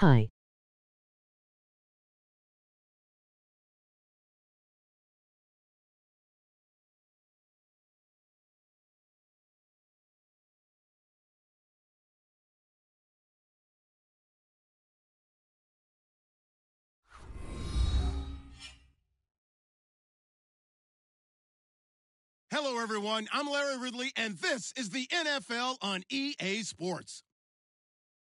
Hi. Hello, everyone. I'm Larry Ridley, and this is the NFL on EA Sports.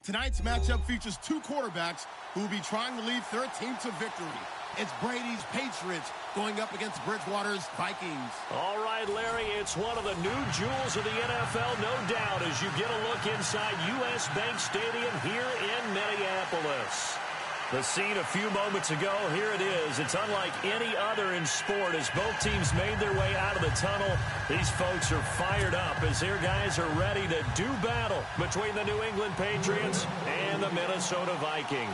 Tonight's matchup features two quarterbacks who will be trying to lead their team to victory. It's Brady's Patriots going up against Bridgewater's Vikings. All right, Larry, it's one of the new jewels of the NFL, no doubt, as you get a look inside U.S. Bank Stadium here in Minneapolis. The scene a few moments ago, here it is. It's unlike any other in sport as both teams made their way out of the tunnel. These folks are fired up as their guys are ready to do battle between the New England Patriots and the Minnesota Vikings.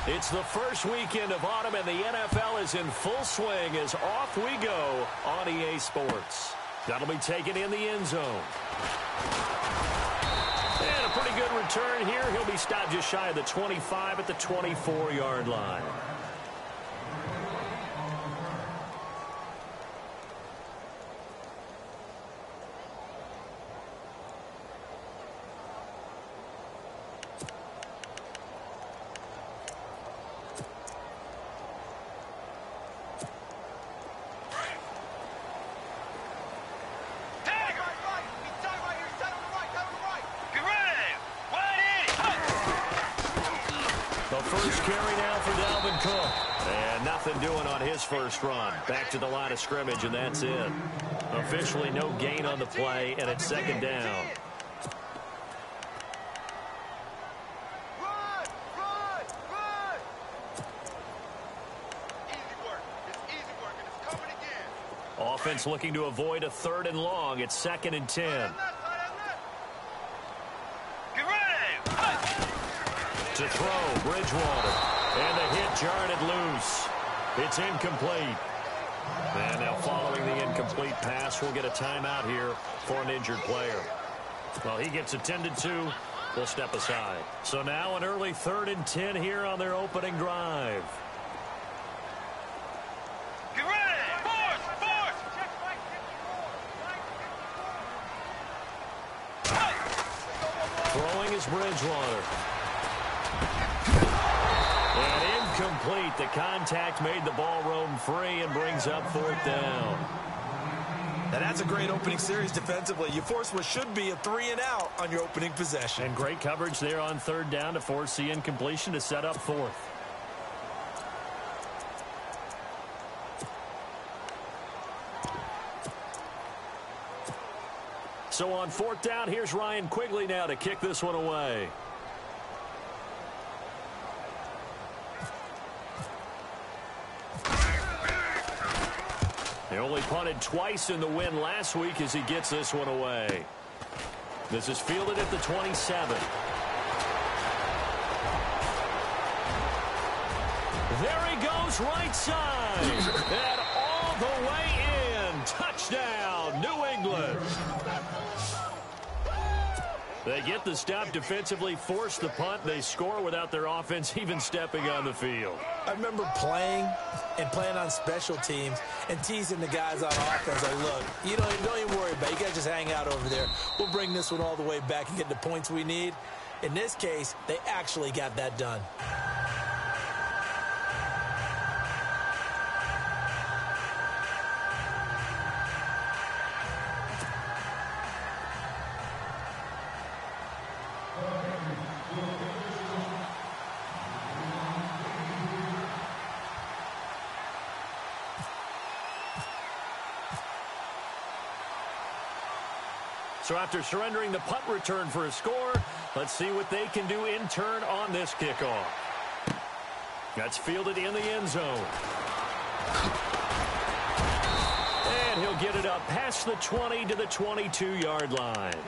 It's the first weekend of autumn, and the NFL is in full swing as off we go on EA Sports. That'll be taken in the end zone. And a pretty good return here. He'll be stopped just shy of the 25 at the 24-yard line. First run back to the line of scrimmage, and that's it. Officially no gain on the play, and it's second down. Run! Easy work. It's easy work, and it's coming again. Offense looking to avoid a 3rd and long. It's 2nd and 10. Get ready! To throw, Bridgewater, and the hit jarred it loose. It's incomplete. And now following the incomplete pass, we'll get a timeout here for an injured player. Well, he gets attended to. We'll step aside. So now an early 3rd and 10 here on their opening drive. Get ready! Force! Throwing is Bridgewater. And incomplete. The contact made the ball roam free and brings up 4th down. And that's a great opening series defensively. You force what should be a 3-and-out on your opening possession. And great coverage there on 3rd down to force the incompletion to set up 4th. So on 4th down, here's Ryan Quigley now to kick this one away. They only punted twice in the win last week as he gets this one away. This is fielded at the 27. There he goes, right side. And all the way in. Touchdown, New England. They get the stop defensively, force the punt. They score without their offense even stepping on the field. I remember playing on special teams and teasing the guys on offense. Like, look, don't even worry about it. You guys just hang out over there. We'll bring this one all the way back and get the points we need. In this case, they actually got that done. So after surrendering the punt return for a score, let's see what they can do in turn on this kickoff. That's fielded in the end zone. And he'll get it up past the 20 to the 22-yard line.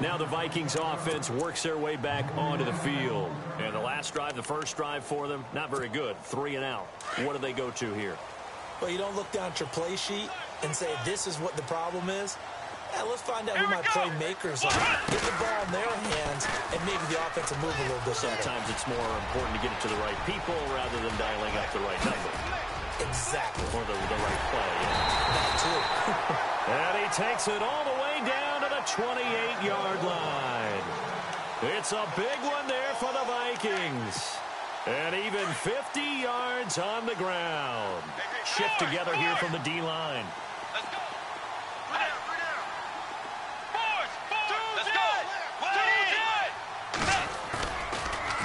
Now the Vikings offense works their way back onto the field. And the last drive, the first drive for them, not very good. 3 and out. What do they go to here? Well, you don't look down at your play sheet. and say this is what the problem is? Yeah, let's find out who my playmakers are. Get the ball in their hands and maybe the offense will move a little bit better. Sometimes it's more important to get it to the right people rather than dialing up the right number. Exactly. Or the right play. Yeah. That too. And he takes it all the way down to the 28-yard line. It's a big one there for the Vikings. And even 50 yards on the ground. Shift together here from the D-line. Let's go. We're down. Force. Let's go.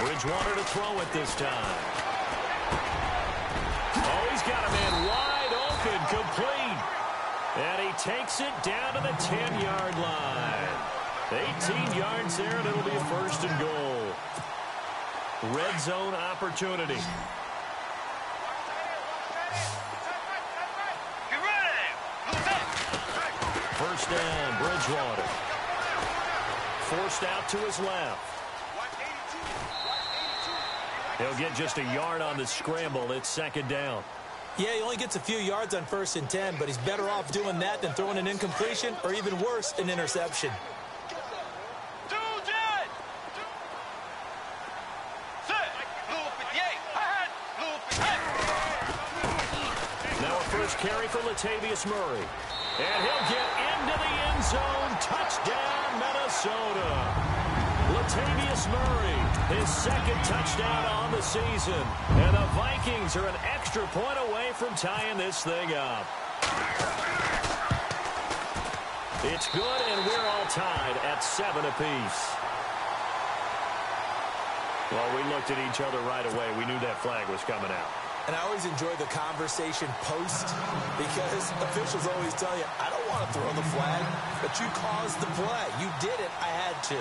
Bridgewater to throw it this time. Oh, he's got a man wide open, complete. And he takes it down to the 10-yard line. 18 yards there, and it'll be a first and goal. Red zone opportunity. Get ready. First down, Bridgewater. Forced out to his left. He'll get just a yard on the scramble. It's second down. Yeah, he only gets a few yards on 1st and 10, but he's better off doing that than throwing an incompletion or even worse, an interception. Now a first carry for Latavius Murray. And he'll get into the end zone. Touchdown, Minnesota. Latavius Murray, his second touchdown on the season. And the Vikings are an extra point away from tying this thing up. It's good, and we're all tied at 7 apiece. Well, we looked at each other right away. We knew that flag was coming out. And I always enjoy the conversation post because officials always tell you, I don't want to throw the flag, but you caused the play. You did it. I had to.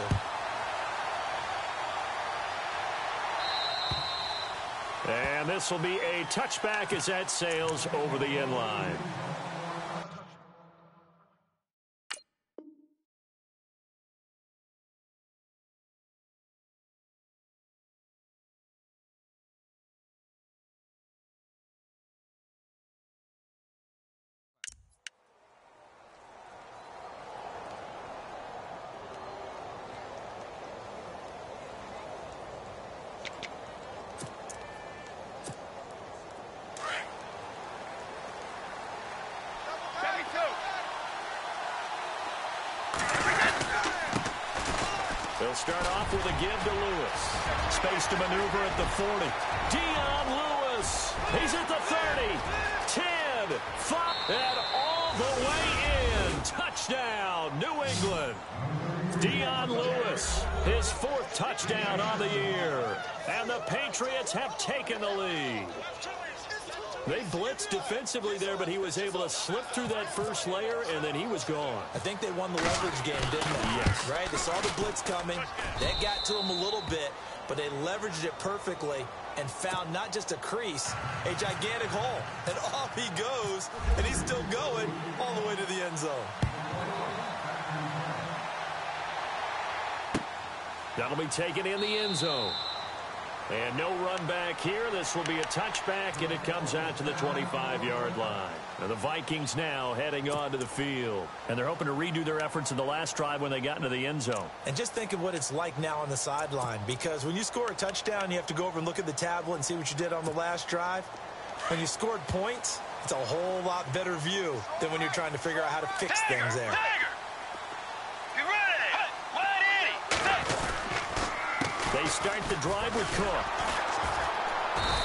And this will be a touchback as that sails over the end line. They'll start off with a give to Lewis. Space to maneuver at the 40. Dion Lewis. He's at the 30. 10, 5, and all the way in. Touchdown, New England. Dion Lewis, his 4th touchdown on the year. And the Patriots have taken the lead. They blitzed defensively there, but he was able to slip through that first layer, and then he was gone. I think they won the leverage game, didn't they? Yes. Right? They saw the blitz coming. That got to him a little bit, but they leveraged it perfectly and found not just a crease, a gigantic hole. And off he goes, and he's still going all the way to the end zone. That'll be taken in the end zone. And no run back here. This will be a touchback, and it comes out to the 25-yard line. And the Vikings now heading on to the field. And they're hoping to redo their efforts in the last drive when they got into the end zone. And just think of what it's like now on the sideline, because when you score a touchdown, you have to go over and look at the tablet and see what you did on the last drive. When you scored points, it's a whole lot better view than when you're trying to figure out how to fix things there. They start the drive with Cook.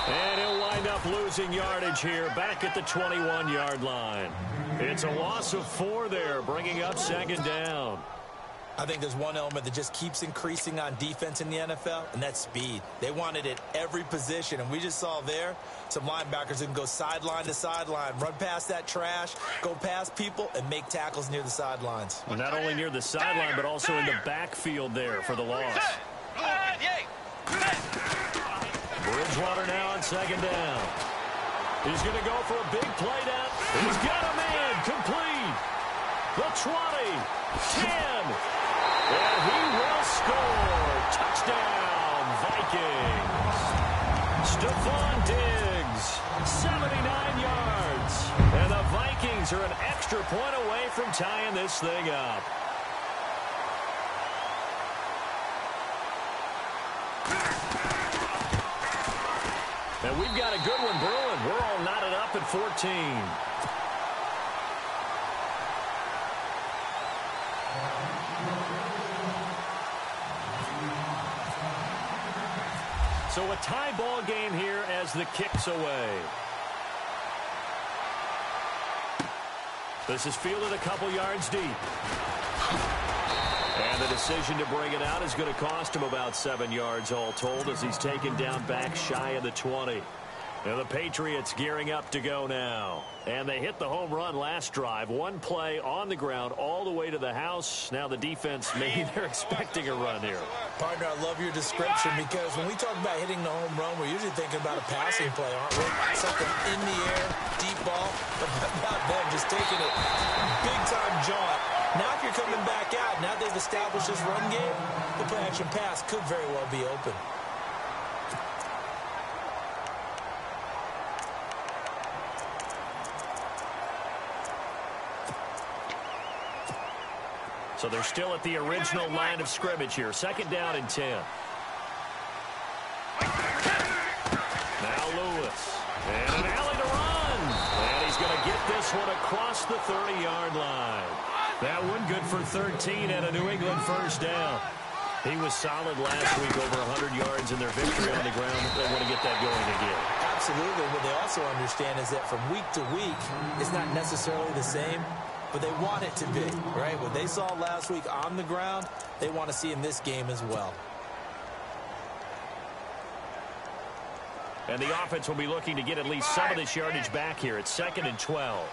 And he'll wind up losing yardage here back at the 21-yard line. It's a loss of 4 there, bringing up second down. I think there's one element that just keeps increasing on defense in the NFL, and that's speed. They want it at every position, and we just saw there some linebackers who can go sideline to sideline, run past that trash, go past people, and make tackles near the sidelines. Well, not only near the sideline, but also in the backfield there for the loss. Bridgewater now on second down. He's going to go for a big play down. He's got a man complete. The 20, 10, and he will score. Touchdown, Vikings. Stephon Diggs, 79 yards. And the Vikings Vikings are an extra point away from tying this thing up. And we've got a good one brewing. We're all knotted up at 14. So a tie ball game here as the kick's away. This is fielded a couple yards deep. And the decision to bring it out is going to cost him about 7 yards all told as he's taken down back shy of the 20. Now the Patriots gearing up to go now. And they hit the home run last drive. One play on the ground all the way to the house. Now the defense, maybe they're expecting a run here. Partner, I love your description because when we talk about hitting the home run, we're usually thinking about a passing play, aren't we? Something in the air, deep ball. But how about them just taking it big-time jaunt? Now if you're coming back out, now they've established this run game, the play-action pass could very well be open. So they're still at the original line of scrimmage here. 2nd down and 10. Now Lewis. And an alley to run. And he's going to get this one across the 30-yard line. That one good for 13 and a New England first down. He was solid last week, over 100 yards in their victory on the ground. They want to get that going again. Absolutely. What they also understand is that from week to week, it's not necessarily the same, but they want it to be, right? What they saw last week on the ground, they want to see in this game as well. And the offense will be looking to get at least some of this yardage back here. It's 2nd and 12.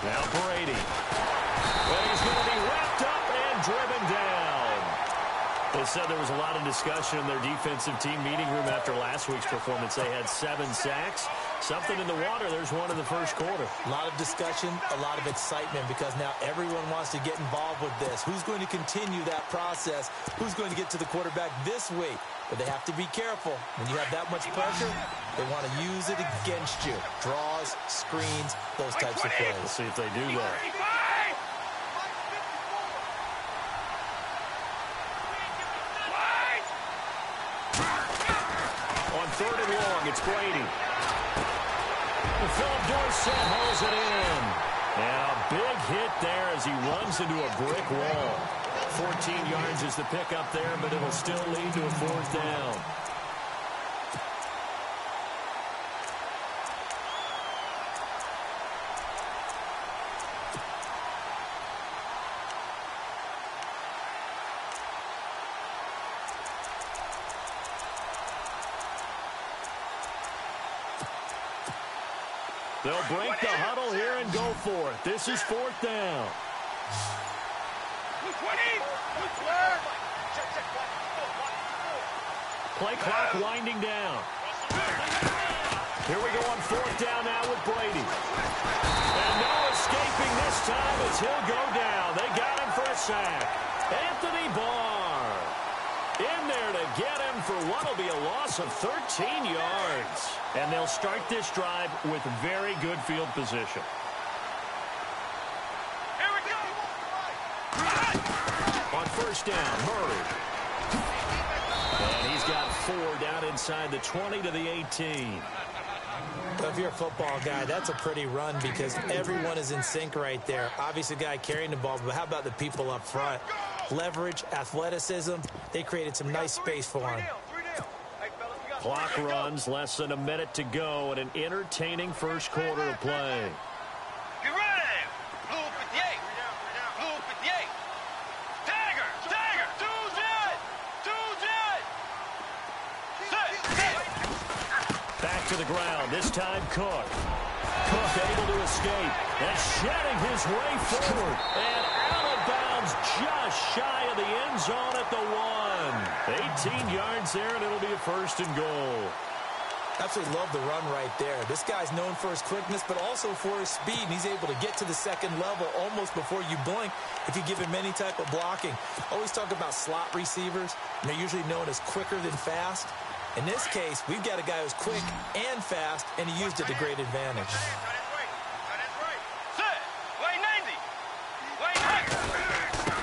Now Brady. But he's going to be wrapped up and driven down. They said there was a lot of discussion in their defensive team meeting room after last week's performance. They had 7 sacks. Something in the water. There's one in the first quarter. A lot of discussion, a lot of excitement because now everyone wants to get involved with this. Who's going to continue that process? Who's going to get to the quarterback this week? But they have to be careful. When you have that much pressure, they want to use it against you. Draws, screens, those types of plays. We'll see if they do that. On 3rd and long, it's Brady. Philip Dorsett holds it in. And a big hit there as he runs into a brick wall. 14 yards is the pickup there, but it'll still lead to a 4th down. They'll break the huddle here and go for it. This is 4th down. Play clock winding down. Here we go on 4th down now with Brady. And no escaping this time as he'll go down. They got him for a sack. Anthony Barr in there to get him for what will be a loss of 13 yards. And they'll start this drive with very good field position. Here we go. On 1st down, Murray. And he's got 4 down inside the 20 to the 18. Well, if you're a football guy, that's a pretty run because everyone is in sync right there. Obviously, the guy carrying the ball, but how about the people up front? Leverage, athleticism, they created some nice space for him. Clock runs, less than a minute to go, and an entertaining first quarter of play. Get ready. Blue 58. Blue 58. Dagger. Dagger. 2 jet. Back to the ground. This time Cook. Cook able to escape and shedding his way forward. And out of bounds just shy of the end zone at the 1. 18 yards there, and it'll be a 1st and goal. Absolutely love the run right there. This guy's known for his quickness, but also for his speed. And he's able to get to the 2nd level almost before you blink if you give him any type of blocking. Always talk about slot receivers, and they're usually known as quicker than fast. In this case, we've got a guy who's quick and fast, and he used it to great advantage.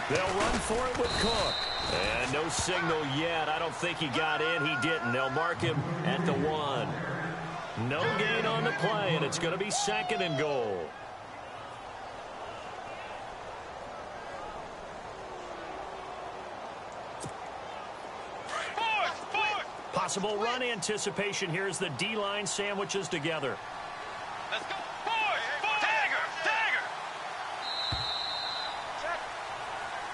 They'll run for it with Cook. And no signal yet. I don't think he got in. He didn't. They'll mark him at the 1. No gain on the play, and it's going to be 2nd and goal. Possible run anticipation here as the D-line sandwiches together. Let's go. Dagger.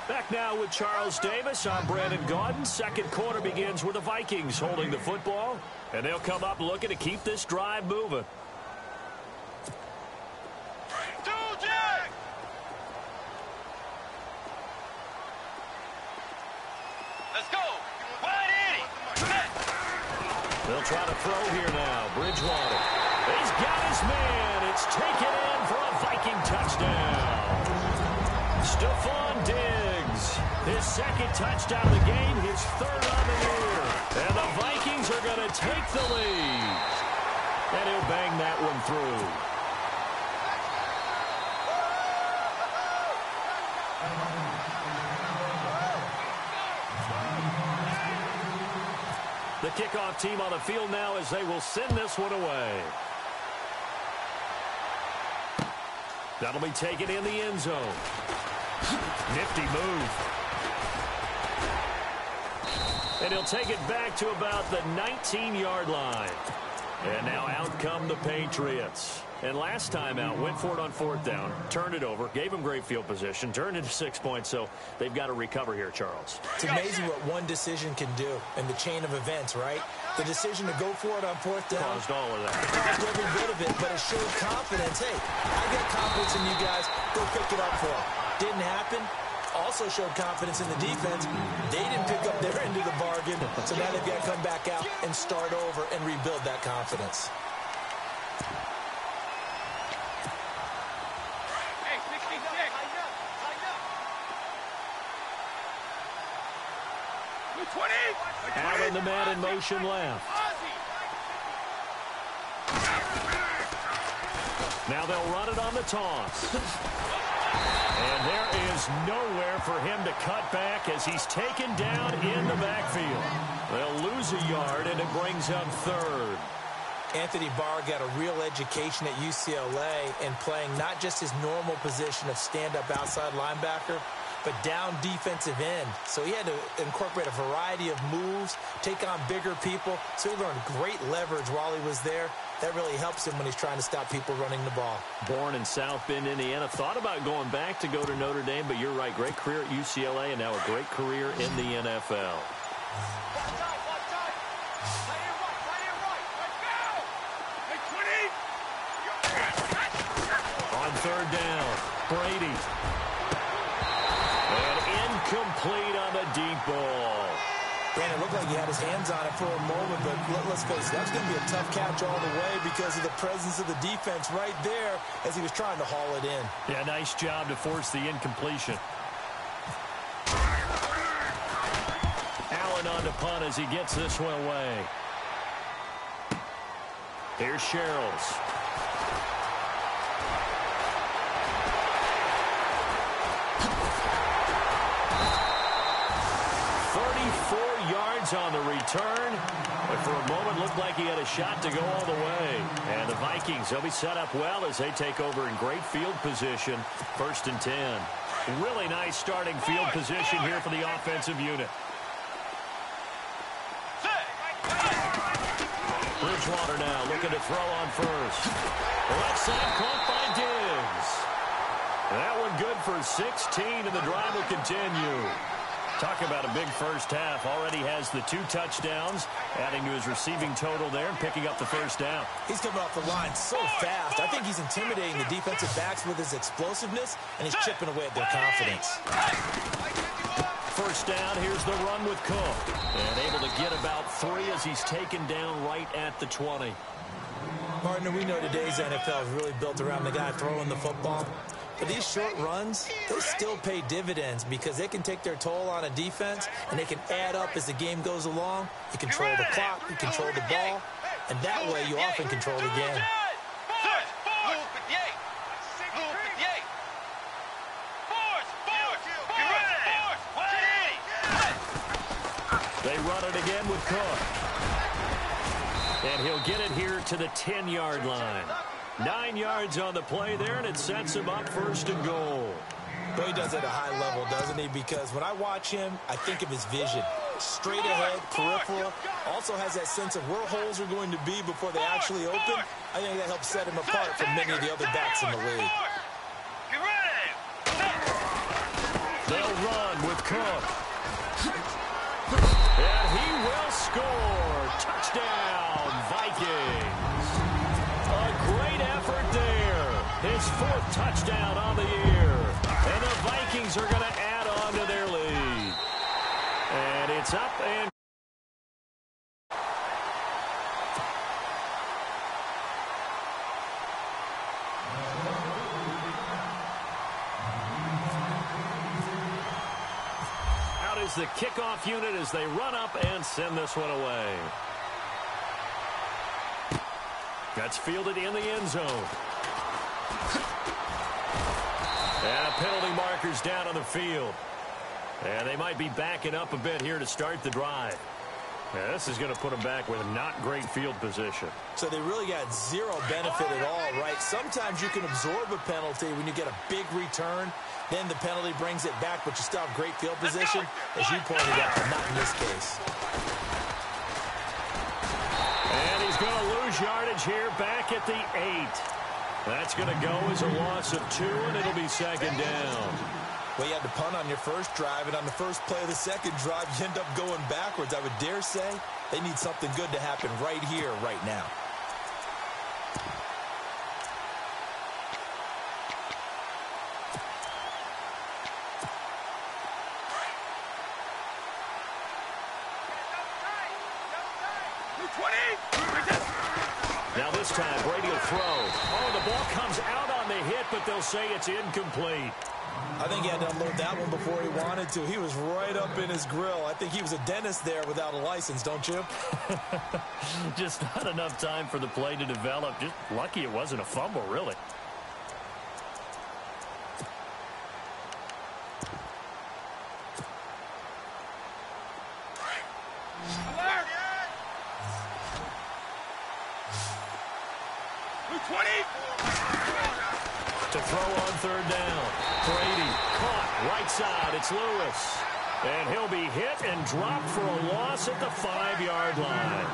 Back now with Charles Davis. I'm Brandon Gaudin. Second quarter begins with the Vikings holding the football. And they'll come up looking to keep this drive moving. Let's go. Wide 80. Set. They'll try to throw here now. Bridgewater. He's got his man. It's taken in for a Viking touchdown. Stephon Diggs. His 2nd touchdown of the game. His 3rd on the year. And the Vikings are going to take the lead. And he'll bang that one through. The kickoff team on the field now as they will send this one away. That'll be taken in the end zone. Nifty move. And he'll take it back to about the 19-yard line. And now out come the Patriots. And last time out, went for it on 4th down, turned it over, gave them great field position, turned into 6 points, so they've got to recover here, Charles. It's amazing what one decision can do in the chain of events, right? The decision to go for it on 4th down. Caused all of that. Caused every bit of it, but it showed confidence. Hey, I got confidence in you guys. Go pick it up for them. Didn't happen. Also showed confidence in the defense. They didn't pick up their end of the bargain, so now they've got to come back out and start over and rebuild that confidence. Allen, the man in motion left. Now they'll run it on the toss. And there is nowhere for him to cut back as he's taken down in the backfield. They'll lose a yard, and it brings up 3rd. Anthony Barr got a real education at UCLA in playing not just his normal position of stand-up outside linebacker, but down defensive end. So he had to incorporate a variety of moves, take on bigger people. So he learned great leverage while he was there. That really helps him when he's trying to stop people running the ball. Born in South Bend, Indiana. Thought about going back to go to Notre Dame, but you're right. Great career at UCLA and now a great career in the NFL. On 3rd down, Brady. And incomplete on the deep ball. Dan, it looked like he had his hands on it for a moment, but let's face it, that's going to be a tough catch all the way because of the presence of the defense right there as he was trying to haul it in. Yeah, nice job to force the incompletion. Allen on the punt as he gets this one away. Here's Sherrills. On the return, but for a moment looked like he had a shot to go all the way. And the Vikings, they'll be set up well as they take over in great field position. 1st and 10. Really nice starting field position here for the offensive unit. Bridgewater now looking to throw on 1st. Left side caught by Diggs. That one good for 16, and the drive will continue. Talk about a big first half. Already has the 2 touchdowns, adding to his receiving total there and picking up the 1st down. He's coming off the line so fast. I think he's intimidating the defensive backs with his explosiveness, and he's chipping away at their confidence. 1st down, here's the run with Cook. And able to get about 3 as he's taken down right at the 20. Partner, we know today's NFL is really built around the guy throwing the football. But these short runs, they still pay dividends because they can take their toll on a defense, and they can add up as the game goes along. You control the clock, you control the ball, and that way you often control the game. They run it again with Cook. And he'll get it here to the 10-yard line. 9 yards on the play there, and it sets him up first and goal. Well, he does it at a high level, doesn't he? Because when I watch him, I think of his vision. Straight ahead, peripheral. Also has that sense of where holes are going to be before they actually open. I think that helps set him apart from many of the other backs in the league. They'll run with Cook. And he will score. Touchdown, Vikings. A great effort there. His 4th touchdown on the year. And the Vikings are going to add on to their lead. And it's up and... out is the kickoff unit as they run up and send this one away. That's fielded in the end zone. And penalty markers down on the field. And they might be backing up a bit here to start the drive. Yeah, this is going to put them back with not great field position. So they really got zero benefit at all, right? Sometimes you can absorb a penalty when you get a big return. Then the penalty brings it back, but you still have great field position, as you pointed out, but not in this case. And he's going to lose yardage here back at the 8. That's going to go as a loss of 2, and it'll be second down. Well, you had to punt on your first drive, and on the first play of the second drive, you end up going backwards. I would dare say they need something good to happen right here, right now. Now this time, Brady will throw. Oh, the ball comes out on the hit, but they'll say it's incomplete. I think he had to unload that one before he wanted to. He was right up in his grill. I think he was a dentist there without a license, don't you? Just not enough time for the play to develop. Just lucky it wasn't a fumble, really. To throw on third down. Brady caught right side. It's Lewis. And he'll be hit and dropped for a loss at the 5-yard line.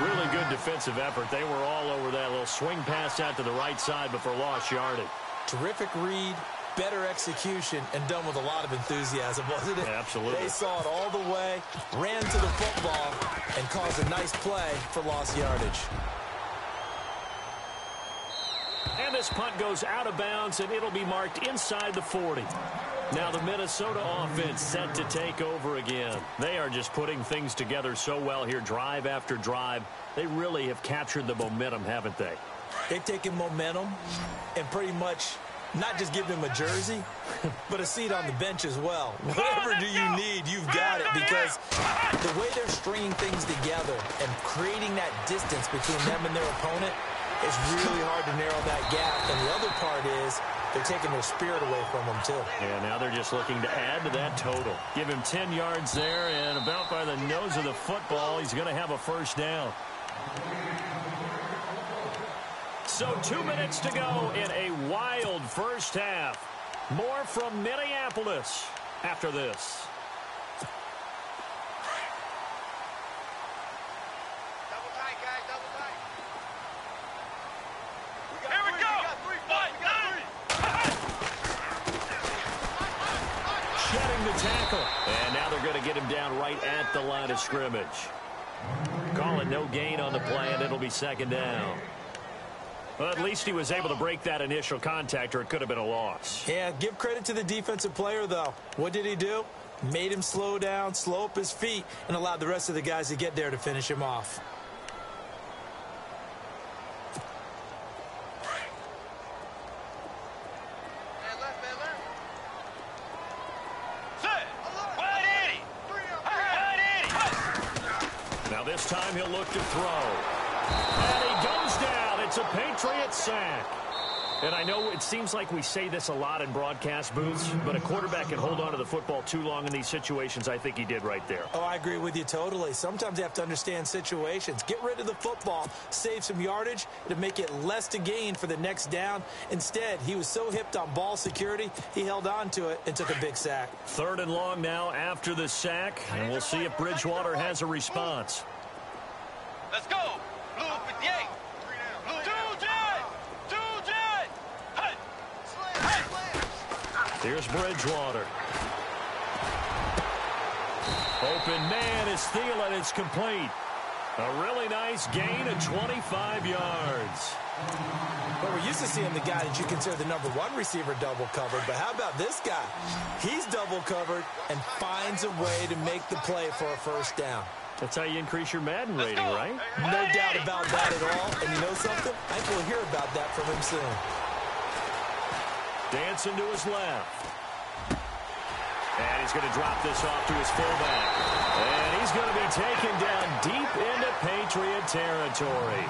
Really good defensive effort. They were all over that little swing pass out to the right side before lost yardage. Terrific read, better execution, and done with a lot of enthusiasm, wasn't it? Absolutely. They saw it all the way, ran to the football, and caused a nice play for lost yardage. And this punt goes out of bounds, and it'll be marked inside the 40. Now the Minnesota offense set to take over again. They are just putting things together so well here, drive after drive. They really have captured the momentum, haven't they? They've taken momentum and pretty much not just give them a jersey, but a seat on the bench as well. Whatever do you need, you've got it, because the way they're stringing things together and creating that distance between them and their opponent, it's really hard to narrow that gap. And the other part is they're taking their spirit away from them, too. Yeah, now they're just looking to add to that total. Give him 10 yards there, and about by the nose of the football, he's going to have a first down. So 2 minutes to go in a wild first half. More from Minneapolis after this. Tackle. And now they're going to get him down right at the line of scrimmage. Call it no gain on the play, and it'll be second down. Well, at least he was able to break that initial contact, or it could have been a loss. Yeah, give credit to the defensive player, though. What did he do? Made him slow down, slow up his feet, and allowed the rest of the guys to get there to finish him off. This time he'll look to throw. And he goes down. It's a Patriots sack. And I know it seems like we say this a lot in broadcast booths, but a quarterback can hold on to the football too long in these situations. I think he did right there. Oh, I agree with you totally. Sometimes you have to understand situations. Get rid of the football, save some yardage to make it less to gain for the next down. Instead, he was so hipped on ball security, he held on to it and took a big sack. 3rd and long now after the sack, and we'll see if Bridgewater has a response. Let's go. Blue 58. Blue 2 jet. 2 jet. Here's Bridgewater. Open man is Thielen. It's complete. A really nice gain of 25 yards. But we're used to seeing the guy that you consider the #1 receiver double covered. But how about this guy? He's double covered and finds a way to make the play for a first down. That's how you increase your Madden rating, right? No doubt about that at all. And you know something? I think we'll hear about that from him soon. Dancing to his left. And he's going to drop this off to his fullback. And he's going to be taken down deep into Patriot territory.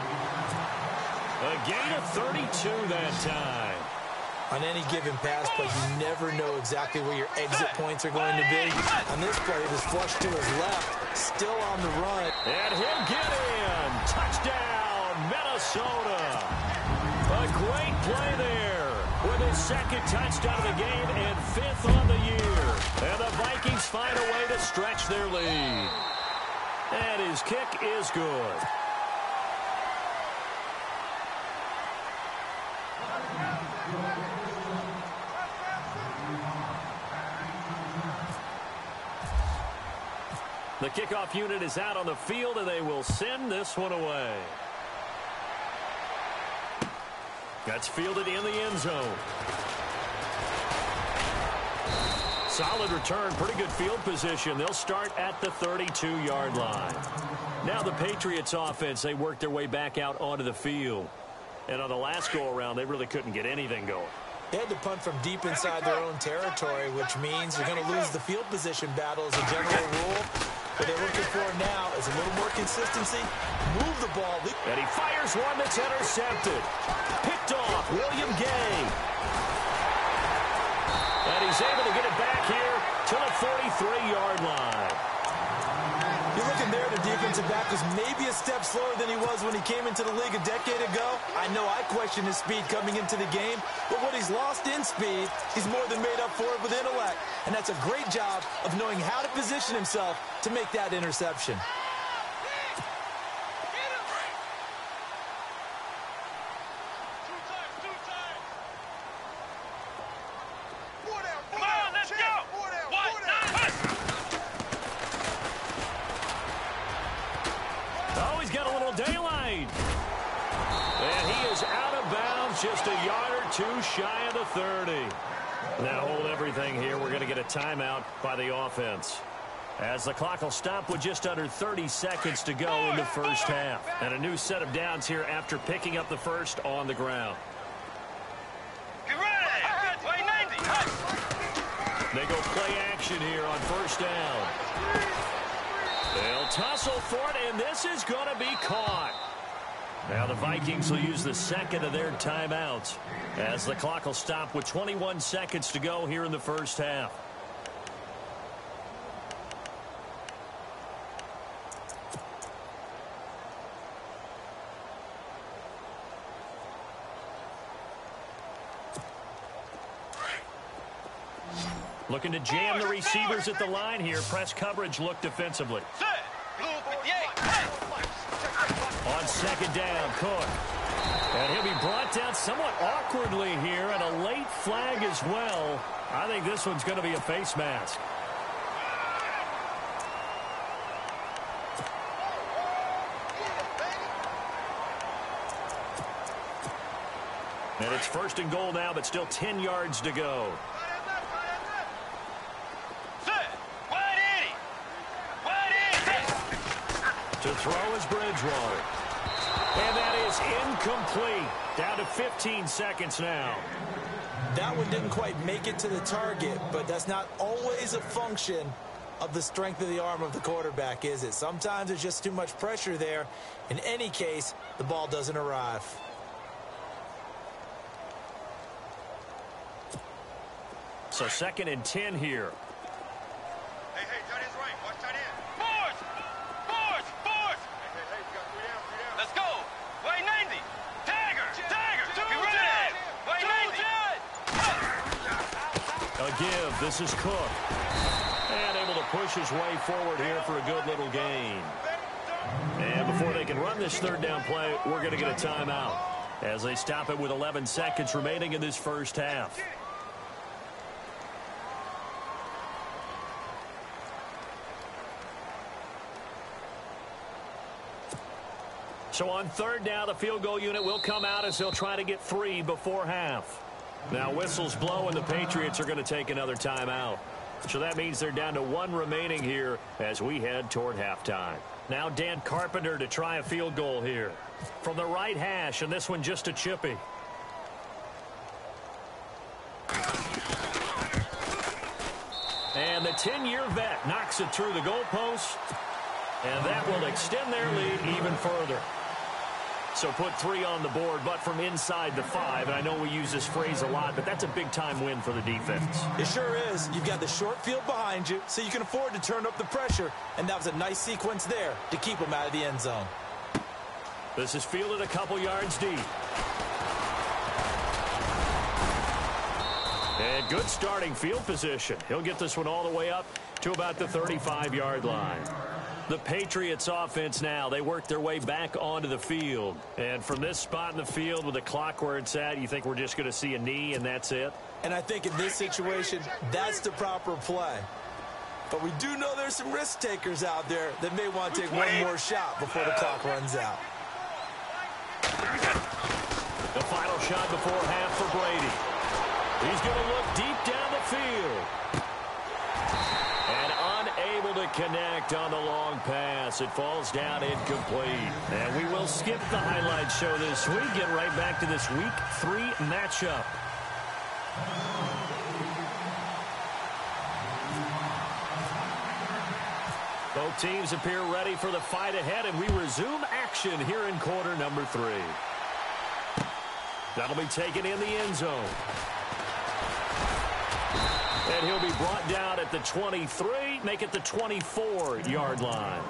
A gain of 32 that time. On any given pass play, you never know exactly where your exit points are going to be. On this play, it was flushed to his left, still on the run. And he'll get in. Touchdown, Minnesota. A great play there with his 2nd touchdown of the game and 5th on the year. And the Vikings find a way to stretch their lead. And his kick is good. The kickoff unit is out on the field, and they will send this one away. That's fielded in the end zone. Solid return, pretty good field position. They'll start at the 32-yard line. Now the Patriots offense, they work their way back out onto the field. And on the last go-around, they really couldn't get anything going. They had to punt from deep inside their own territory, which means you're going to lose the field position battle as a general rule. What they're looking for now is a little more consistency. Move the ball. And he fires one that's intercepted. Picked off, William Gay. And he's able to get it back here to the 43-yard line. You're looking there, the defensive back was maybe a step slower than he was when he came into the league a decade ago. I know I questioned his speed coming into the game, but what he's lost in speed, he's more than made up for it with intellect. And that's a great job of knowing how to position himself to make that interception. Just a yard or two shy of the 30. Now hold everything here. We're going to get a timeout by the offense, as the clock will stop with just under 30 seconds to go in the first half. And a new set of downs here after picking up the first on the ground. Get ready! Play 90! They go play action here on first down. They'll tussle for it, and this is going to be caught. Now the Vikings will use the 2nd of their timeouts, as the clock will stop with 21 seconds to go here in the first half. Looking to jam the receivers at the line here. Press coverage look defensively. Set. Blue 58. On 2nd down, Cook. And he'll be brought down somewhat awkwardly here, and a late flag as well. I think this one's going to be a face mask. And it's 1st and goal now, but still 10 yards to go. To throw is Bridgewater. And that is incomplete. Down to 15 seconds now. That one didn't quite make it to the target, but that's not always a function of the strength of the arm of the quarterback, is it? Sometimes there's just too much pressure there. In any case, the ball doesn't arrive. So 2nd and 10 here. Hey, tight end's right. Watch tight end. Force! Hey, you got 3 down. Let's go. Way 90. Dagger. Get ready. Way 90. A give. This is Cook. And able to push his way forward here for a good little gain. And before they can run this 3rd down play, we're going to get a timeout as they stop it with 11 seconds remaining in this first half. So on 3rd down, the field goal unit will come out as they'll try to get 3 before half. Now whistles blow and the Patriots are going to take another timeout. So that means they're down to 1 remaining here as we head toward halftime. Now Dan Carpenter to try a field goal here from the right hash, and this one just a chippy. And the 10-year vet knocks it through the goalpost, and that will extend their lead even further. So put 3 on the board, but from inside the 5. And I know we use this phrase a lot, but that's a big-time win for the defense. It sure is. You've got the short field behind you, so you can afford to turn up the pressure. And that was a nice sequence there to keep them out of the end zone. This is fielded a couple yards deep. And good starting field position. He'll get this one all the way up to about the 35-yard line. The Patriots offense now, they work their way back onto the field. And from this spot in the field with the clock where it's at, you think we're just going to see a knee and that's it? And I think in this situation, that's the proper play. But we do know there's some risk takers out there that may want to take one more shot before the clock runs out. The final shot before half for Brady. He's going to look deep down the field. And unable to connect on the long pass. It falls down incomplete. And we will skip the highlight show this week. Get right back to this Week 3 matchup. Both teams appear ready for the fight ahead, and we resume action here in quarter number 3. That'll be taken in the end zone. And he'll be brought down at the 23, make it the 24-yard line.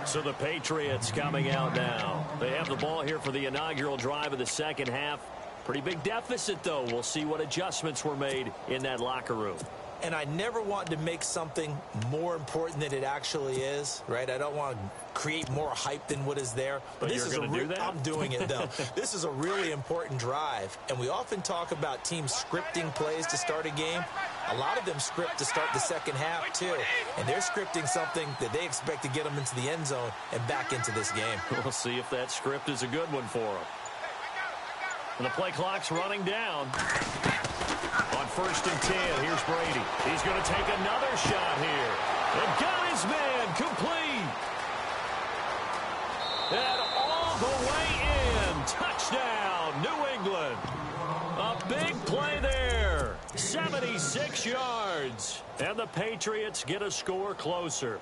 So the Patriots coming out now. They have the ball here for the inaugural drive of the second half. Pretty big deficit, though. We'll see what adjustments were made in that locker room. And I never want to make something more important than it actually is, right? I don't want to create more hype than what is there. But this is going to do that? I'm doing it, though. This is a really important drive. And we often talk about teams scripting plays to start a game. A lot of them script to start the second half, too. And they're scripting something that they expect to get them into the end zone and back into this game. We'll see if that script is a good one for them. And the play clock's running down. On 1st and 10, here's Brady. He's going to take another shot here. And got his man complete. And all the way in. Touchdown, New England. A big play there. 76 yards. And the Patriots get a score closer.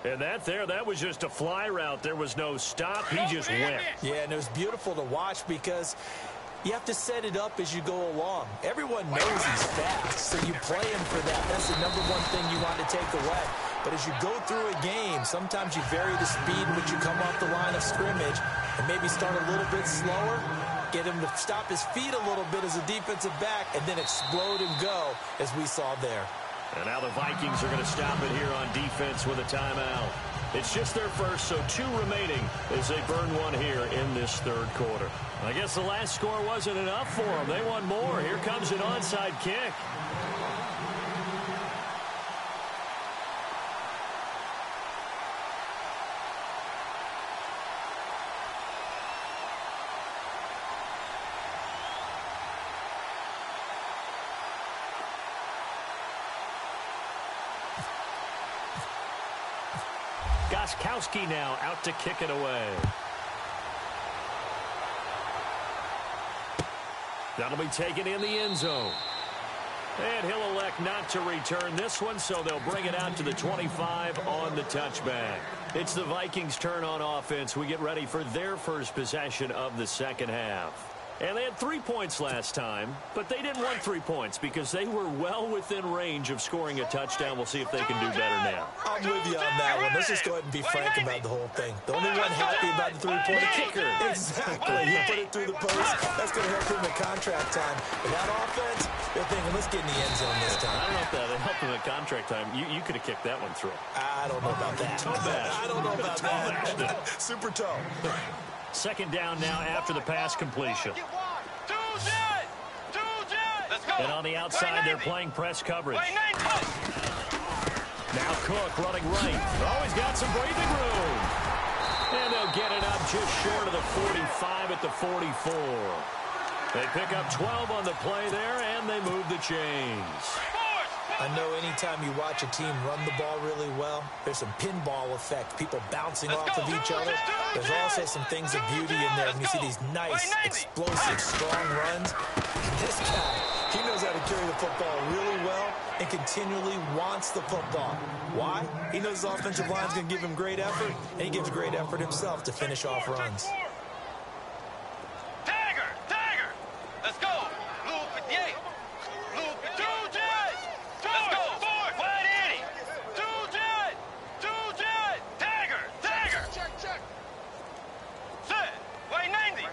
And that was just a fly route. There was no stop. He just went. Yeah, and it was beautiful to watch because you have to set it up as you go along. Everyone knows he's fast, so you play him for that. That's the #1 thing you want to take away. But as you go through a game, sometimes you vary the speed in which you come off the line of scrimmage and maybe start a little bit slower, get him to stop his feet a little bit as a defensive back, and then explode and go as we saw there. And now the Vikings are going to stop it here on defense with a timeout. It's just their first, so 2 remaining as they burn one here in this 3rd quarter. I guess the last score wasn't enough for them. They want more. Here comes an onside kick. Goskowski now out to kick it away. That'll be taken in the end zone. And he'll elect not to return this one, so they'll bring it out to the 25 on the touchback. It's the Vikings' turn on offense. We get ready for their first possession of the second half. And they had 3 points last time, but they didn't want 3 points because they were well within range of scoring a touchdown. We'll see if they can do better now. I'm with you on that one. Let's just go ahead and be frank about the whole thing. The only one happy about the three-point kicker. Exactly. You put it through the post. That's going to help him at contract time. But that offense, they're thinking, let's get in the end zone this time. I don't know if that helped him at contract time. You could have kicked that one through. I don't know about that. I don't know about that. Super toe. Second down now after the pass completion. And on the outside, they're playing press coverage. Now Cook running right. Oh, he's got some breathing room. And they'll get it up just short of the 45 at the 44. They pick up 12 on the play there, and they move the chains. I know anytime you watch a team run the ball really well, there's some pinball effect, people bouncing off of each other. There's also some things of beauty in there when you see these nice, explosive, strong runs. This guy, he knows how to carry the football really well and continually wants the football. Why? He knows his offensive line's going to give him great effort, and he gives great effort himself to finish off runs. Let's go. Luke with the 8. Luke with 2 Jets. Let's go. Forward. Wide Eddie. 2 Jets. 2 Jets. Dagger. Check. Set. Wide 90.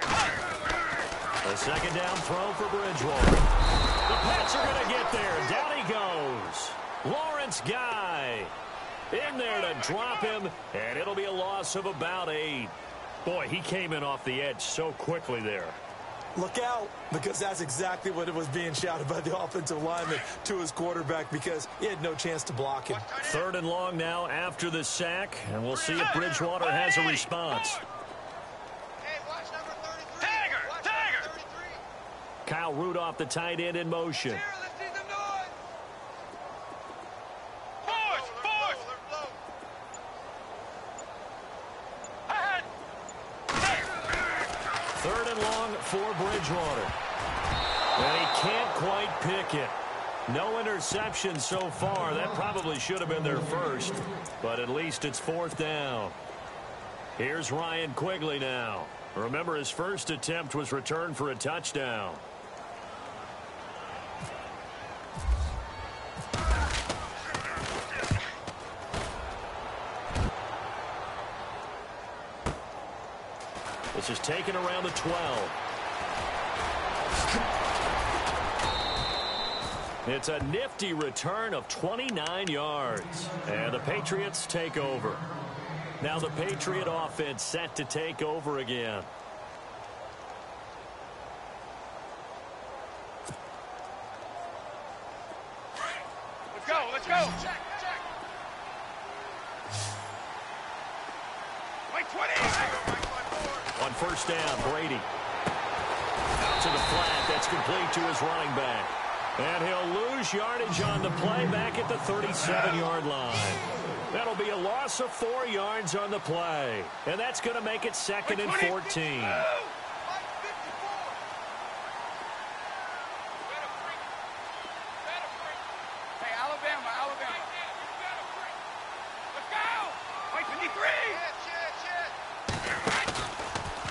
A second down throw for Bridgewater. The Pats are going to get there. Down he goes. Lawrence Guy in there to drop him, and it'll be a loss of about 8. Boy, he came in off the edge so quickly there. Look out, because that's exactly what it was being shouted by the offensive lineman to his quarterback because he had no chance to block him. Third and long now after the sack, and we'll see if Bridgewater has a response. Dagger. Kyle Rudolph, the tight end, in motion. Third and long for Bridgewater. And he can't quite pick it. No interception so far. That probably should have been their first. But at least it's fourth down. Here's Ryan Quigley now. Remember, his first attempt was returned for a touchdown. This is taken around the 12. It's a nifty return of 29 yards. And the Patriots take over. Now the Patriot offense set to take over again. Let's go. Check. Wait, 20. On first down, Brady. Out to the flat. That's complete to his running back. And he'll lose yardage on the play back at the 37-yard line. That'll be a loss of 4 yards on the play. And that's going to make it second and 14.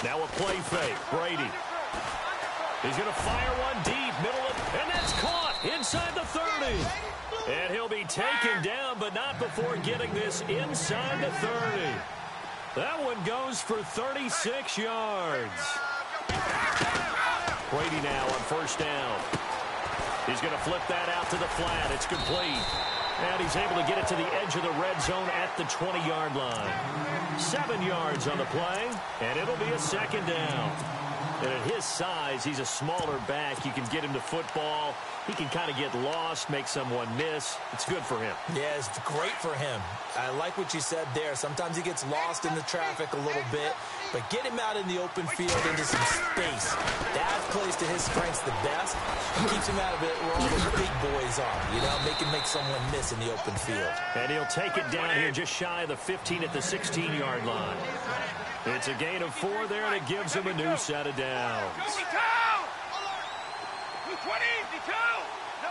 Now a play fake. Brady. He's going to fire one deep, middle of, and that's caught inside the 30. And he'll be taken down, but not before getting this inside the 30. That one goes for 36 yards. Brady now on first down. He's going to flip that out to the flat. It's complete. And he's able to get it to the edge of the red zone at the 20-yard line. 7 yards on the play, and it'll be a second down. And at his size, he's a smaller back. You can get him to football. He can kind of get lost, make someone miss. It's good for him. Yeah, it's great for him. I like what you said there. Sometimes he gets lost in the traffic a little bit, but get him out in the open field into some space. That plays to his strengths the best. Keeps him out of it where all those big boys are, you know, make someone miss in the open field. And he'll take it down here just shy of the 15 at the 16-yard line. It's a gain of 4 there, and it gives him a new set of downs. 220, 2. No.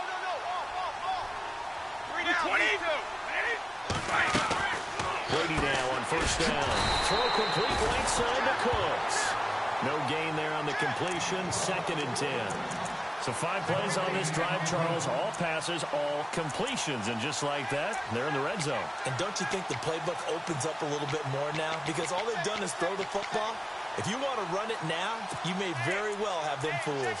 Brady now on first down. Throw complete right side to Cooks. No gain there on the completion. 2nd and 10. So 5 plays on this drive, Charles. All passes, all completions. And just like that, they're in the red zone. And don't you think the playbook opens up a little bit more now? Because all they've done is throw the football. If you want to run it now, you may very well have them fooled.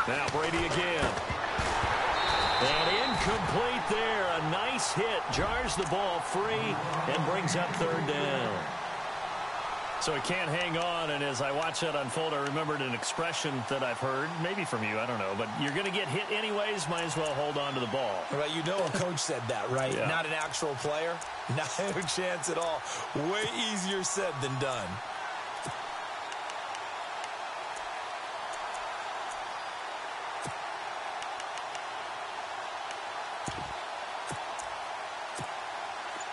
Now Brady again. And incomplete there. A nice hit. Jars the ball free and brings up 3rd down. So he can't hang on, and as I watch that unfold, I remembered an expression that I've heard, maybe from you, I don't know, but you're going to get hit anyways, might as well hold on to the ball. Right, you know a coach said that, right? Yeah. Not an actual player. Not a chance at all. Way easier said than done.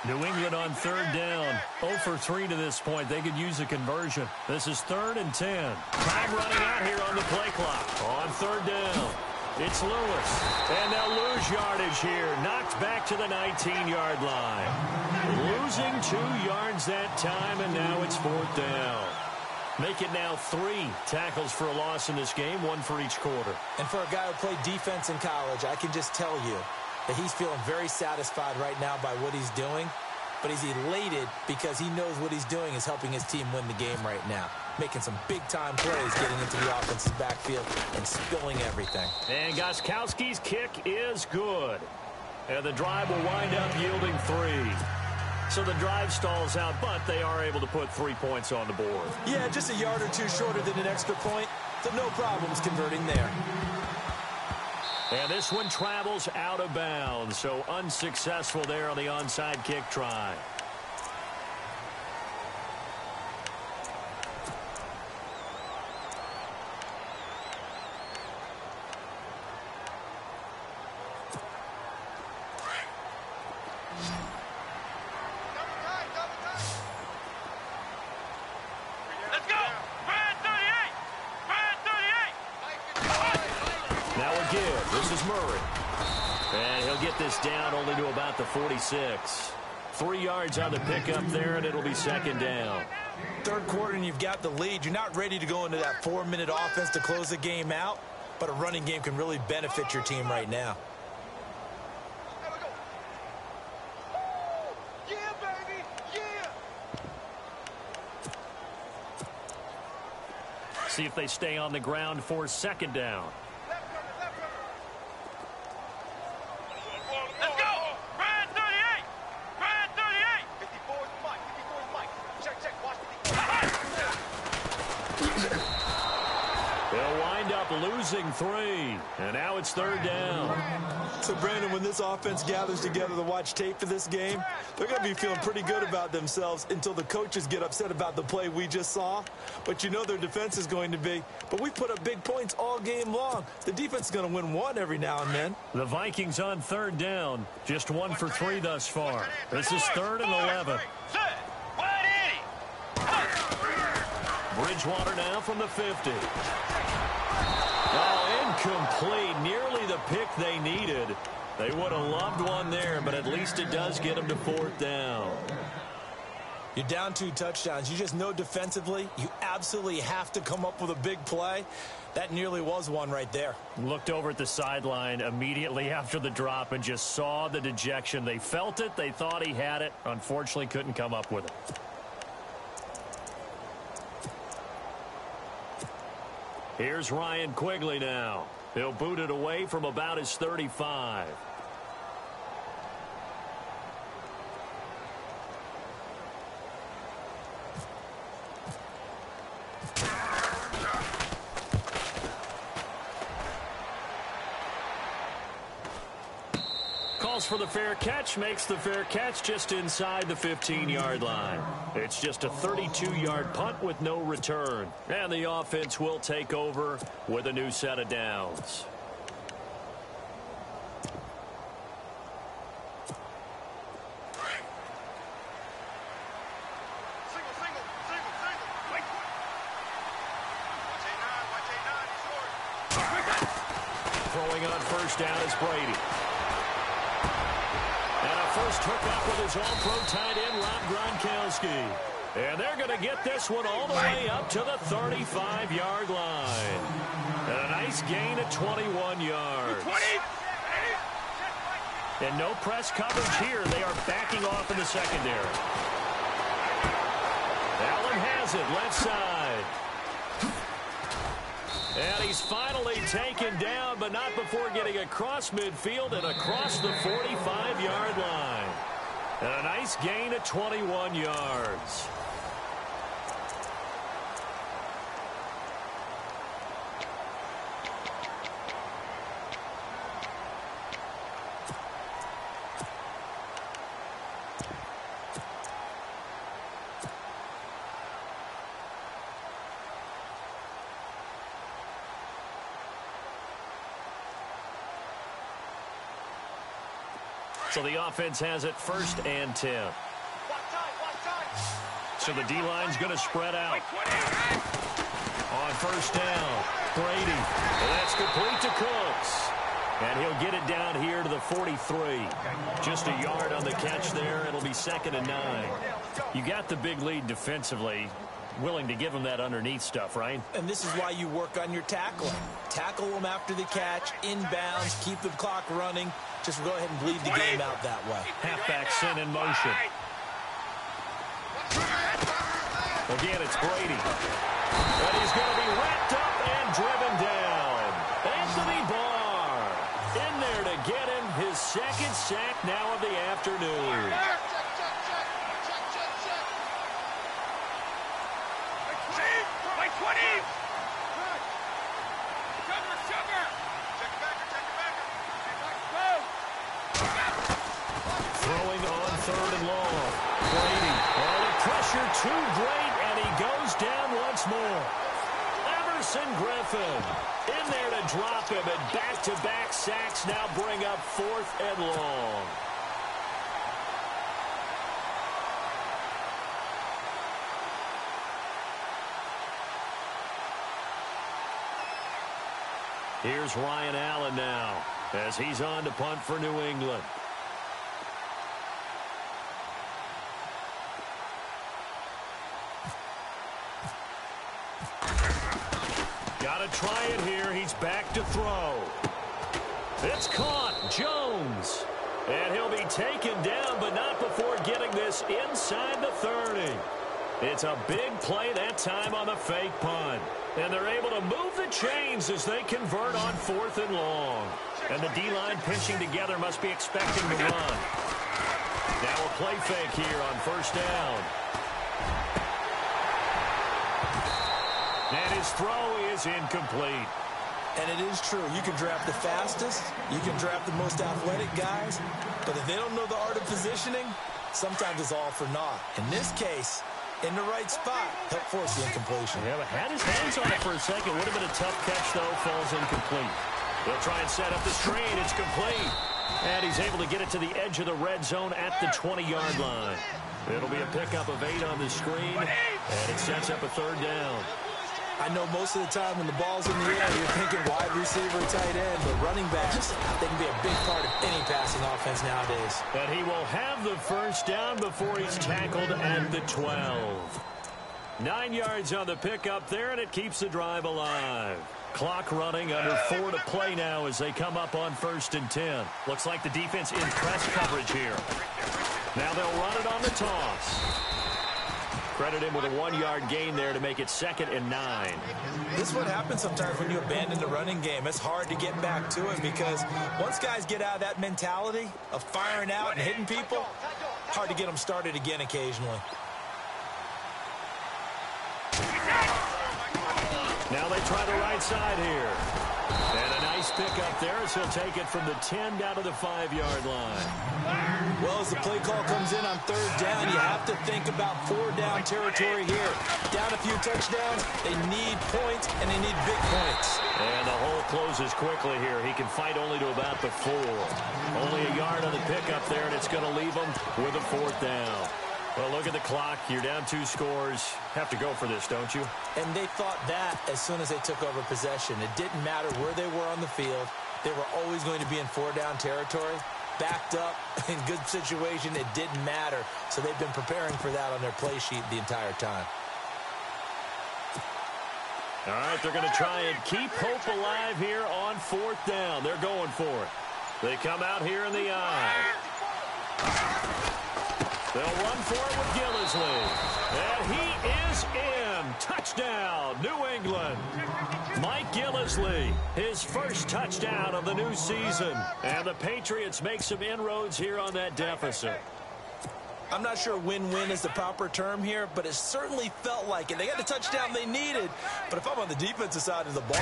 New England on 3rd down. 0 for 3 to this point. They could use a conversion. This is 3rd and 10. Time running out here on the play clock. On 3rd down. It's Lewis. And they'll lose yardage here. Knocked back to the 19-yard line. Losing 2 yards that time, and now it's 4th down. Make it now 3 tackles for a loss in this game, 1 for each quarter. And for a guy who played defense in college, I can just tell you that he's feeling very satisfied right now by what he's doing, but he's elated because he knows what he's doing is helping his team win the game right now, making some big-time plays, getting into the offense's backfield and spilling everything. And Gostkowski's kick is good. And the drive will wind up yielding 3. So the drive stalls out, but they are able to put 3 points on the board. Yeah, just a yard or 2 shorter than an extra point, so no problems converting there. And this one travels out of bounds, so unsuccessful there on the onside kick try. Let's go! Red 38! Red 38! Now again, this is Murray. And he'll get this down only to about the 46. 3 yards on the pickup there, and it'll be 2nd down. 3rd quarter, and you've got the lead. You're not ready to go into that 4-minute offense to close the game out, but a running game can really benefit your team right now. Yeah, baby! Yeah! See if they stay on the ground for 2nd down. Let's go! Red 38! Red 38! 54 is Mike. 54 is Mike. Check, check. Watch the They'll wind up losing 3. And now it's 3rd down. So, Brandon, when this offense gathers together to watch tape for this game, they're going to be feeling pretty good about themselves until the coaches get upset about the play we just saw. But you know their defense is going to be. But we put up big points all game long. The defense is going to win one every now and then. The Vikings on 3rd down. Just 1 for 3 thus far. This is 3rd and 11. Set! Wide 80! Bridgewater now from the 50. Oh, incomplete. Nearly the pick they needed. They would have loved one there, but at least it does get them to 4th down. You're down 2 touchdowns. You just know defensively you absolutely have to come up with a big play. That nearly was one right there. Looked over at the sideline immediately after the drop and just saw the dejection. They felt it. They thought he had it. Unfortunately, couldn't come up with it. Here's Ryan Quigley now. He'll boot it away from about his 35. Calls for the fair catch, makes the fair catch just inside the 15-yard line. It's just a 32-yard punt with no return. And the offense will take over with a new set of downs. throwing on first down is Brady. And a first hookup with his all-pro tight end, Rob Gronkowski. And they're going to get this one all the way up to the 35-yard line. And a nice gain of 21 yards. And no press coverage here. They are backing off in the secondary. Allen has it, left side. And he's finally taken down, but not before getting across midfield and across the 45-yard line. And a nice gain of 21 yards. So the offense has it 1st and 10. So the D-line's going to spread out. On first down, Brady. And that's complete to Cooks. And he'll get it down here to the 43. Just a yard on the catch there. It'll be 2nd and 9. You got the big lead defensively. Willing to give them that underneath stuff, right? And this is why you work on your tackling. Tackle them after the catch, inbounds, keep the clock running. Just go ahead and bleed the game out that way. Halfback sent in motion. Again, it's Brady. But he's going to be wrapped up and driven down. Anthony Barr in there to get him his 2nd sack now of the afternoon. Throwing on 3rd and long. Brady. Oh, the pressure too great, and he goes down once more. Emerson Griffin in there to drop him, and back-to-back sacks now bring up 4th and long. Here's Ryan Allen now as he's on to punt for New England. Got to try it here. He's back to throw. It's caught. Jones. And he'll be taken down, but not before getting this inside the 30. It's a big play that time on the fake punt. And they're able to move the chains as they convert on 4th and long. And the D-line pinching together must be expecting the run. Now a play fake here on first down. And his throw is incomplete. And it is true. You can draft the fastest. You can draft the most athletic guys. But if they don't know the art of positioning, sometimes it's all for naught. In this case, in the right spot, help force the incompletion. Yeah, but had his hands on it for a second. Would have been a tough catch, though. Falls incomplete. They'll try and set up the screen. It's complete. And he's able to get it to the edge of the red zone at the 20-yard line. It'll be a pickup of 8 on the screen. And it sets up a 3rd down. I know most of the time when the ball's in the air, you're thinking wide receiver, tight end, but running backs, they can be a big part of any passing offense nowadays. And he will have the first down before he's tackled at the 12. 9 yards on the pickup there, and it keeps the drive alive. Clock running, under 4 to play now as they come up on 1st and 10. Looks like the defense in press coverage here. Now they'll run it on the toss. Credit him with a 1-yard gain there to make it 2nd and 9. This is what happens sometimes when you abandon the running game. It's hard to get back to it because once guys get out of that mentality of firing out and hitting people, hard to get them started again occasionally. Now they try the right side here. And a nice pickup there as he'll take it from the 10 down to the 5-yard line. Well, as the play call comes in on 3rd down, you have to think about 4-down territory here. Down a few touchdowns, they need points, and they need big points. And the hole closes quickly here. He can fight only to about the 4. Only a yard on the pickup there, and it's going to leave him with a 4th down. Well, look at the clock. You're down 2 scores. Have to go for this, don't you? And they thought that as soon as they took over possession. It didn't matter where they were on the field. They were always going to be in 4-down territory. Backed up, in good situation, it didn't matter. So they've been preparing for that on their play sheet the entire time. All right, they're going to try and keep hope alive here on 4th down. They're going for it. They come out here in the eye. They'll run for it with Gillisley. And he is in. Touchdown, New England. Mike Gillisley, his first touchdown of the new season. And the Patriots make some inroads here on that deficit. I'm not sure win-win is the proper term here, but it certainly felt like it. They got the touchdown they needed, but if I'm on the defensive side of the ball,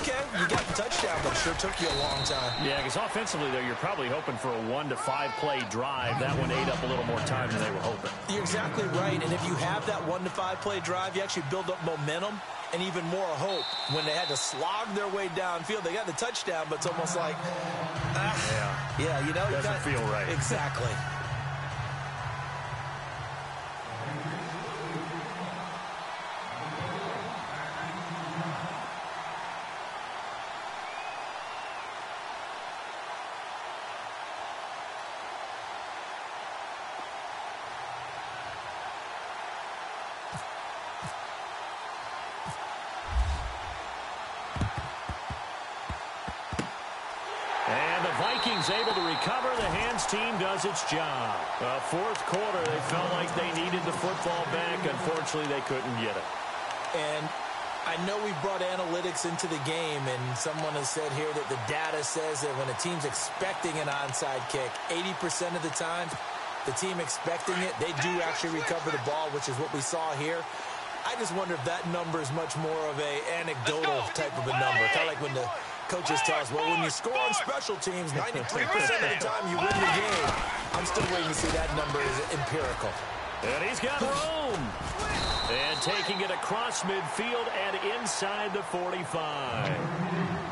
okay, you got the touchdown, but it sure took you a long time. Yeah, because offensively, though, you're probably hoping for a 1 to 5 play drive. That one ate up a little more time than they were hoping. You're exactly right, and if you have that 1 to 5 play drive, you actually build up momentum and even more hope. When they had to slog their way downfield, they got the touchdown, but it's almost like, yeah, you know. Doesn't feel right. Exactly. And the Vikings able to recover. The hands team does its job. 4th quarter, they felt like they needed the football back. Unfortunately, they couldn't get it. And I know we brought analytics into the game, and someone has said here that the data says that when a team's expecting an onside kick, 80% of the time, the team expecting it, they do actually recover the ball, which is what we saw here. I just wonder if that number is much more of a anecdotal type of a number. Kind of like when the coaches tell us, well, when you score on special teams, 93% of the time you win the game. I'm still waiting to see that number is empirical. And he's got room. And taking it across midfield and inside the 45.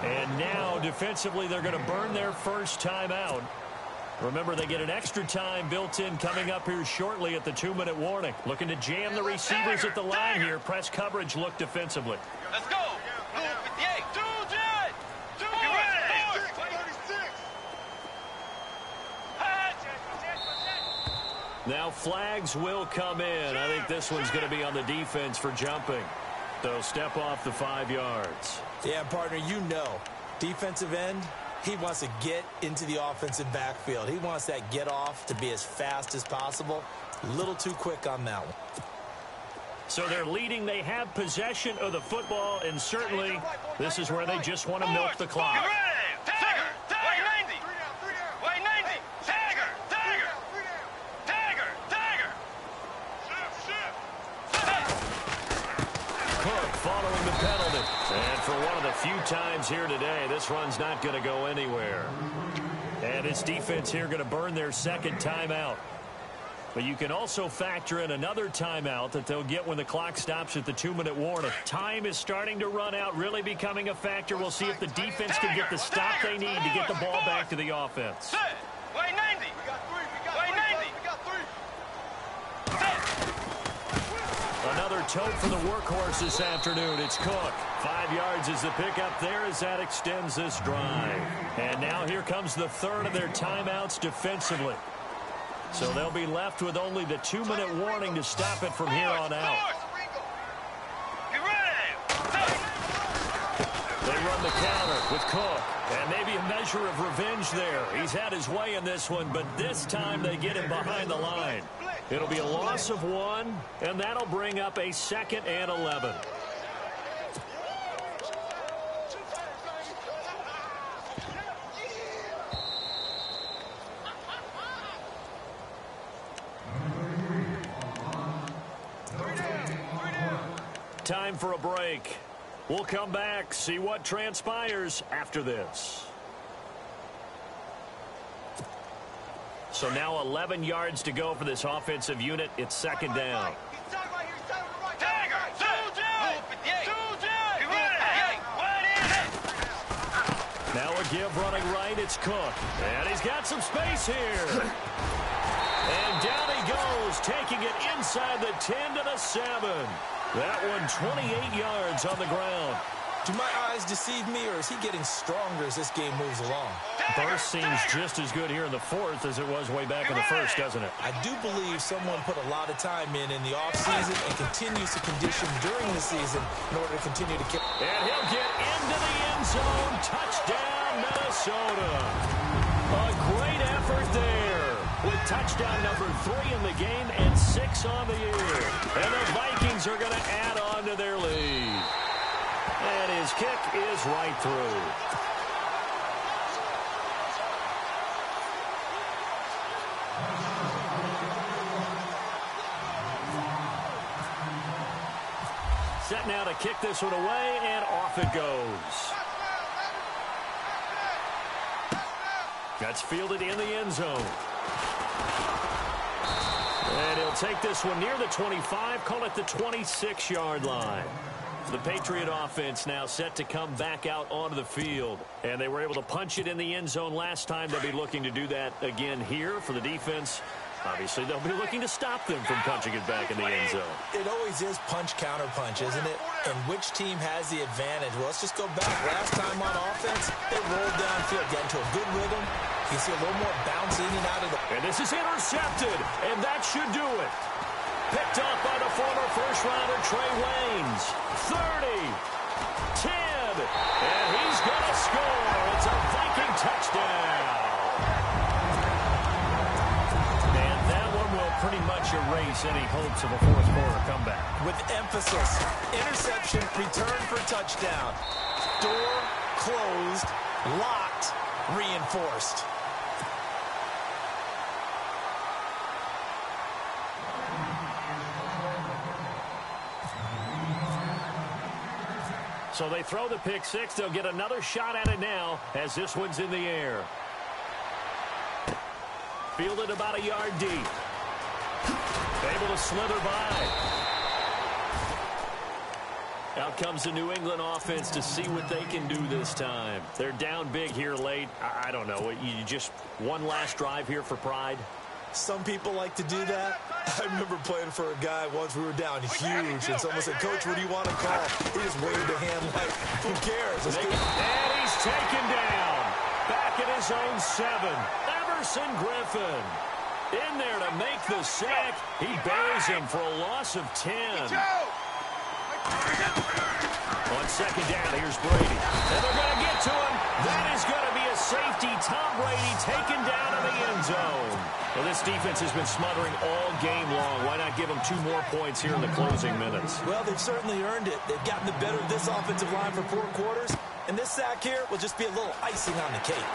And now, defensively, they're going to burn their first timeout. Remember, they get an extra time built in coming up here shortly at the 2-minute warning. Looking to jam the receivers at the line here. Press coverage look defensively. Let's go. Blue 58. 2 jet. 2 ready. 36. Now flags will come in. I think this one's going to be on the defense for jumping. They'll step off the 5 yards. Yeah, partner, you know, defensive end, he wants to get into the offensive backfield. He wants that get off to be as fast as possible. A little too quick on that one. So they're leading. They have possession of the football, and certainly this is where they just want to milk the clock. Get ready. Tagger. Way 90. Way 90. Tagger. Tagger. Tagger. Tagger. Cook following the penalty. And for one of the few times here today, this run's not going to go anywhere. And its defense here going to burn their second timeout. But you can also factor in another timeout that they'll get when the clock stops at the 2-minute warning. Time is starting to run out, really becoming a factor. We'll see if the defense can get the stop they need to get the ball back to the offense. Way 90. We got 3. Way 90. We got 3. Another tote for the workhorse this afternoon. It's Cook. 5 yards is the pickup there as that extends this drive. And now here comes the third of their timeouts defensively. So they'll be left with only the 2-minute warning to stop it from here on out. Get ready. They run the counter with Cook. And maybe a measure of revenge there. He's had his way in this one, but this time they get him behind the line. It'll be a loss of 1, and that'll bring up a 2nd and 11. Time for a break. We'll come back, see what transpires after this. So now 11 yards to go for this offensive unit. It's 2nd down. Now a give running right. It's Cook. And he's got some space here. And down he goes, taking it inside the 10 to the 7. That one 28 yards on the ground. Do my eyes deceive me, or is he getting stronger as this game moves along? Burst seems just as good here in the fourth as it was way back in the first, doesn't it? I do believe someone put a lot of time in the offseason and continues to condition during the season in order to continue to kick. And he'll get into the end zone. Touchdown, Minnesota. A great effort there with touchdown number 3 in the game and 6 on the year. And the Vikings are going to add on to their lead. And his kick is right through. Set now to kick this one away, and off it goes. That's fielded in the end zone. And he'll take this one near the 25, call it the 26-yard line. The Patriot offense now set to come back out onto the field. And they were able to punch it in the end zone last time. They'll be looking to do that again here for the defense. Obviously, they'll be looking to stop them from punching it back in the end zone. It always is punch-counter-punch, isn't it? And which team has the advantage? Well, let's just go back. Last time on offense, they rolled downfield, get into a good rhythm. You see a little more bounce in and out of the... And this is intercepted, and that should do it. Picked up by the former first-rounder Trey Waynes. 30, 10, and he's going to score. It's a Viking touchdown. And that one will pretty much erase any hopes of a fourth-quarter comeback. With emphasis, interception, return for touchdown. Door closed, locked, reinforced. So they throw the pick six. They'll get another shot at it now as this one's in the air. Fielded about a yard deep. Able to slither by. Out comes the New England offense to see what they can do this time. They're down big here late. I don't know. You just one last drive here for pride? Some people like to do that. I remember playing for a guy once. We were down huge, and someone said, "Coach, what do you want to call?" He just waved a hand like, who cares? And he's taken down. Back at his own 7. Everson Griffin. In there to make the sack. He buries him for a loss of 10. On second down, here's Brady. And they're going to get to him. That is going to be a safety. Tom Brady taken down in the end zone. Well, this defense has been smothering all game long. Why not give them 2 more points here in the closing minutes? Well, they've certainly earned it. They've gotten the better of this offensive line for 4 quarters. And this sack here will just be a little icing on the cake.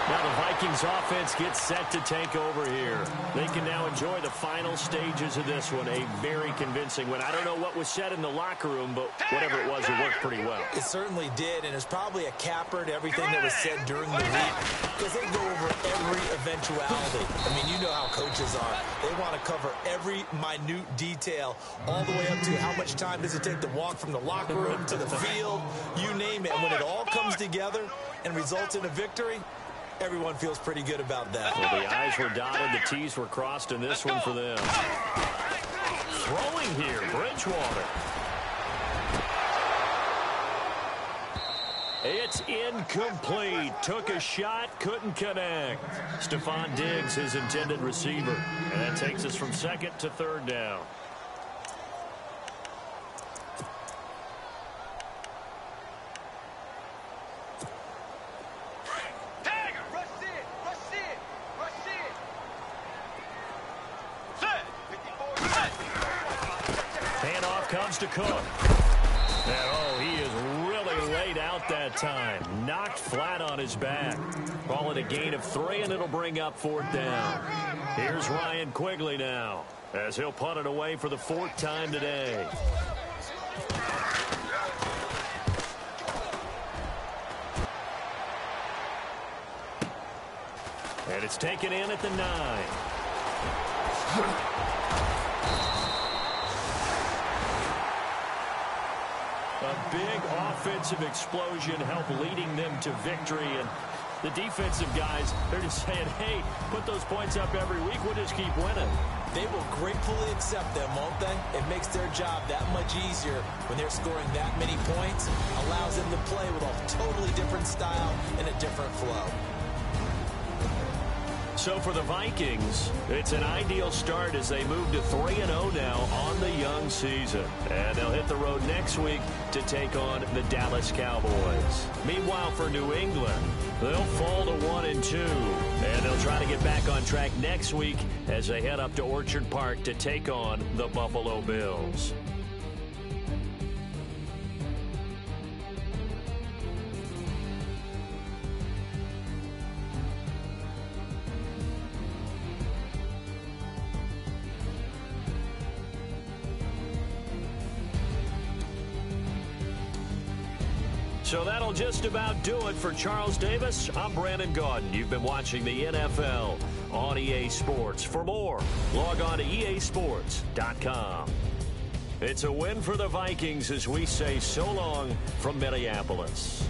Now the Vikings offense gets set to take over here. They can now enjoy the final stages of this one. A very convincing win. I don't know what was said in the locker room, but whatever it was, it worked pretty well. It certainly did, and it's probably a capper to everything that was said during the week because they go over every eventuality. I mean, you know how coaches are. They want to cover every minute detail, all the way up to how much time does it take to walk from the locker room to the field, you name it. And when it all comes together and results in a victory, everyone feels pretty good about that. Well, the I's were dotted, the T's were crossed in this one for them. Throwing here, Bridgewater. It's incomplete. Took a shot, couldn't connect. Stephon Diggs, his intended receiver. And that takes us from second to third down. Comes to Cook. And, oh, he is really laid out that time. Knocked flat on his back. Call it a gain of 3, and it'll bring up 4th down. Here's Ryan Quigley now, as he'll punt it away for the 4th time today. And it's taken in at the 9. A big offensive explosion helped leading them to victory. And the defensive guys, they're just saying, hey, put those points up every week. We'll just keep winning. They will gratefully accept them, won't they? It makes their job that much easier when they're scoring that many points. Allows them to play with a totally different style and a different flow. So for the Vikings, it's an ideal start as they move to 3-0 now on the young season. And they'll hit the road next week to take on the Dallas Cowboys. Meanwhile, for New England, they'll fall to 1-2. And they'll try to get back on track next week as they head up to Orchard Park to take on the Buffalo Bills. So that'll just about do it for Charles Davis. I'm Brandon Gaudin. You've been watching the NFL on EA Sports. For more, log on to easports.com. It's a win for the Vikings as we say so long from Minneapolis.